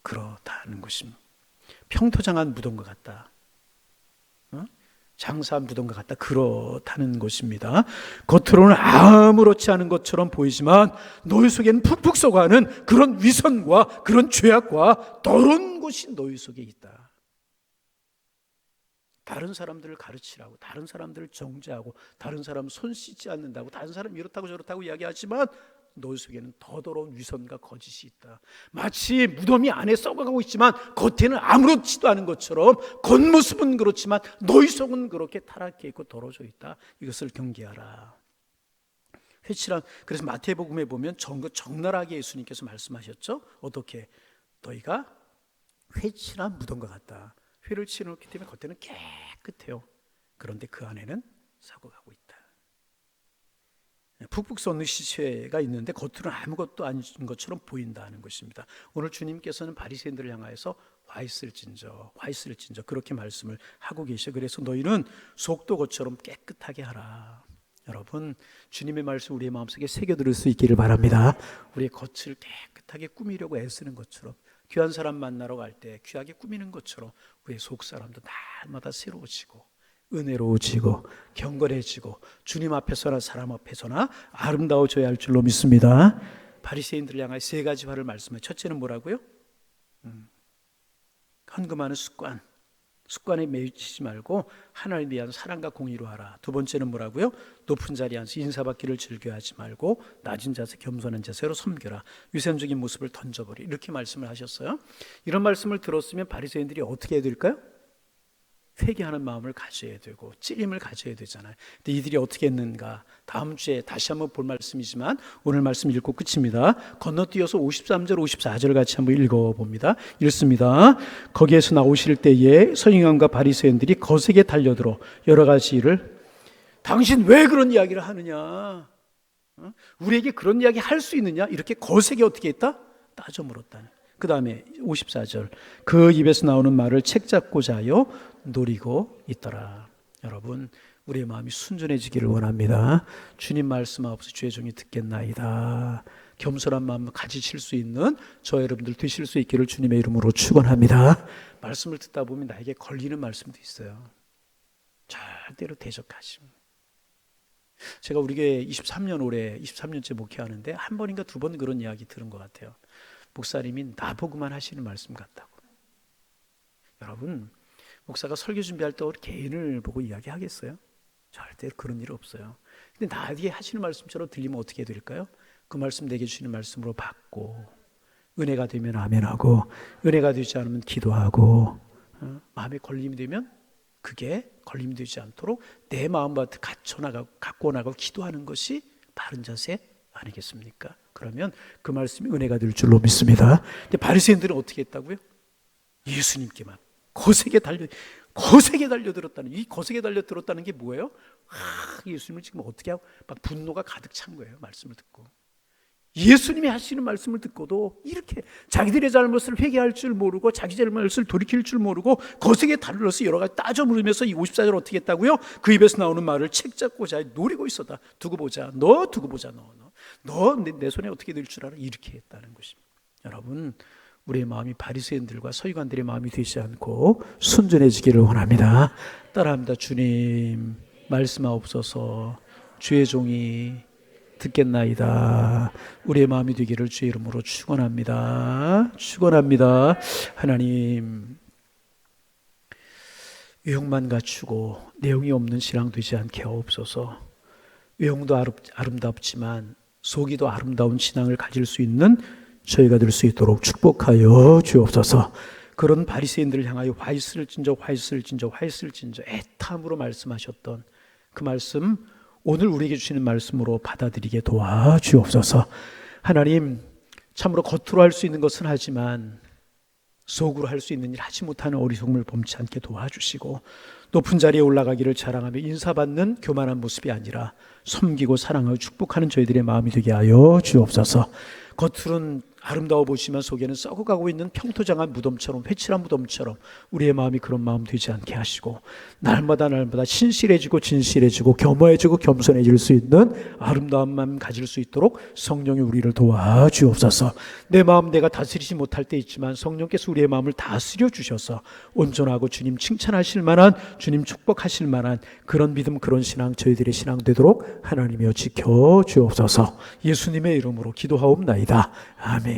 그렇다는 것입니다. 평토장한 무덤과 같다, 장사한 무덤과 같다, 그렇다는 것입니다. 겉으로는 아무렇지 않은 것처럼 보이지만 너희 속에는 푹푹 썩어가는 그런 위선과 그런 죄악과 더러운 것이 너희 속에 있다. 다른 사람들을 가르치라고, 다른 사람들을 정죄하고, 다른 사람 손 씻지 않는다고, 다른 사람 이렇다고 저렇다고 이야기하지만 너희 속에는 더 더러운 위선과 거짓이 있다. 마치 무덤이 안에 썩어가고 있지만 겉에는 아무렇지도 않은 것처럼 겉모습은 그렇지만 너희 속은 그렇게 타락해 있고 더러워져 있다. 이것을 경계하라. 그래서 마태복음에 보면 적나라하게 예수님께서 말씀하셨죠. 어떻게? 너희가 회칠한 무덤과 같다. 회를 치놓기 때문에 겉에는 깨끗해요. 그런데 그 안에는 썩어가고 있다. 푹푹 썩는 시체가 있는데 겉으로는 아무것도 아닌 것처럼 보인다는 것입니다. 오늘 주님께서는 바리새인들을 향하여서 화 있을진저 그렇게 말씀을 하고 계셔. 그래서 너희는 속도 것처럼 깨끗하게 하라. 여러분, 주님의 말씀 우리의 마음속에 새겨들을 수 있기를 바랍니다. 우리의 겉을 깨끗하게 꾸미려고 애쓰는 것처럼, 귀한 사람 만나러 갈 때 귀하게 꾸미는 것처럼 우리의 속 사람도 날마다 새로워지고 은혜로워지고 경건해지고 주님 앞에서나 사람 앞에서나 아름다워져야 할 줄로 믿습니다. 바리새인들을 향하여 세 가지 화를 말씀해요. 첫째는 뭐라고요? 헌금하는 습관에 매이치지 말고 하나님에 대한 사랑과 공의로 하라. 두 번째는 뭐라고요? 높은 자리에 앉아서 인사받기를 즐겨하지 말고 낮은 자세, 겸손한 자세로 섬겨라. 위선적인 모습을 던져버리. 이렇게 말씀을 하셨어요. 이런 말씀을 들었으면 바리새인들이 어떻게 해야 될까요? 회개하는 마음을 가져야 되고 찔림을 가져야 되잖아요. 근데 이들이 어떻게 했는가? 다음 주에 다시 한번 볼 말씀이지만 오늘 말씀 읽고 끝입니다. 건너뛰어서 53절 54절을 같이 한번 읽어봅니다. 읽습니다. 거기에서 나오실 때에 서기관과 바리새인들이 거세게 달려들어 여러 가지 일을, 당신 왜 그런 이야기를 하느냐? 우리에게 그런 이야기 할 수 있느냐? 이렇게 거세게 어떻게 했다? 따져 물었다는. 그 다음에 54절, 그 입에서 나오는 말을 책잡고자 하여 노리고 있더라. 여러분, 우리의 마음이 순전해지기를 원합니다. 주님 말씀하옵소서 주의 종이 듣겠나이다. 겸손한 마음 가지실 수 있는 저 여러분들 되실 수 있기를 주님의 이름으로 축원합니다. 말씀을 듣다 보면 나에게 걸리는 말씀도 있어요. 절대로 대적하심. 제가 우리 교회 23년째 목회하는데 한 번인가 두 번 그런 이야기 들은 것 같아요. 목사님이 나보고만 하시는 말씀 같다고. 여러분, 목사가 설교 준비할 때 개인을 보고 이야기하겠어요? 절대 그런 일 없어요. 근데 나에게 하시는 말씀처럼 들리면 어떻게 될까요? 그 말씀 내게 주시는 말씀으로 받고, 은혜가 되면 아멘하고, 은혜가 되지 않으면 기도하고, 마음에 걸림이 되면 그게 걸림 되지 않도록 내 마음과 갖고 나가고 기도하는 것이 바른 자세 아니겠습니까? 그러면 그 말씀이 은혜가 될 줄로 믿습니다. 근데 바리새인들은 어떻게 했다고요? 예수님께만 거세게 달려들었다는, 이 거세게 달려들었다는 게 뭐예요? 예수님을 지금 어떻게 하고 막 분노가 가득 찬 거예요. 말씀을 듣고. 예수님이 하시는 말씀을 듣고도 이렇게 자기들의 잘못을 회개할 줄 모르고 자기 잘못을 돌이킬 줄 모르고 거세게 달려서 여러 가지 따져 물으면서 이 54절 어떻게 했다고요? 그 입에서 나오는 말을 책 잡고자 노리고 있었다. 두고 보자. 너 두고 보자. 너 내 손에 어떻게 될 줄 알아? 이렇게 했다는 것입니다. 여러분, 우리의 마음이 바리새인들과 서기관들의 마음이 되지 않고 순전해지기를 원합니다. 따라합니다. 주님, 말씀하옵소서. 주의 종이 듣겠나이다. 우리의 마음이 되기를 주의 이름으로 축원합니다. 축원합니다. 하나님, 외형만 갖추고 내용이 없는 신앙 되지 않게 하옵소서. 외형도 아름답지만 속이 더 아름다운 신앙을 가질 수 있는 저희가 될 수 있도록 축복하여 주옵소서. 그런 바리새인들을 향하여 화이스를 진저 애탐으로 말씀하셨던 그 말씀, 오늘 우리에게 주시는 말씀으로 받아들이게 도와주옵소서. 하나님, 참으로 겉으로 할 수 있는 것은 하지만 속으로 할 수 있는 일 하지 못하는 어리석음을 범치 않게 도와주시고, 높은 자리에 올라가기를 자랑하며 인사받는 교만한 모습이 아니라 섬기고 사랑하고 축복하는 저희들의 마음이 되게 하여 주옵소서. 겉으로는 아름다워 보시면 속에는 썩어가고 있는 평토장한 무덤처럼, 회칠한 무덤처럼 우리의 마음이 그런 마음 되지 않게 하시고, 날마다 신실해지고 진실해지고 겸허해지고 겸손해질 수 있는 아름다운 마음 가질 수 있도록 성령이 우리를 도와주옵소서. 내 마음 내가 다스리지 못할 때 있지만 성령께서 우리의 마음을 다스려 주셔서 온전하고 주님 칭찬하실 만한, 주님 축복하실 만한 그런 믿음, 그런 신앙, 저희들의 신앙 되도록 하나님이여 지켜 주옵소서. 예수님의 이름으로 기도하옵나이다. 아멘.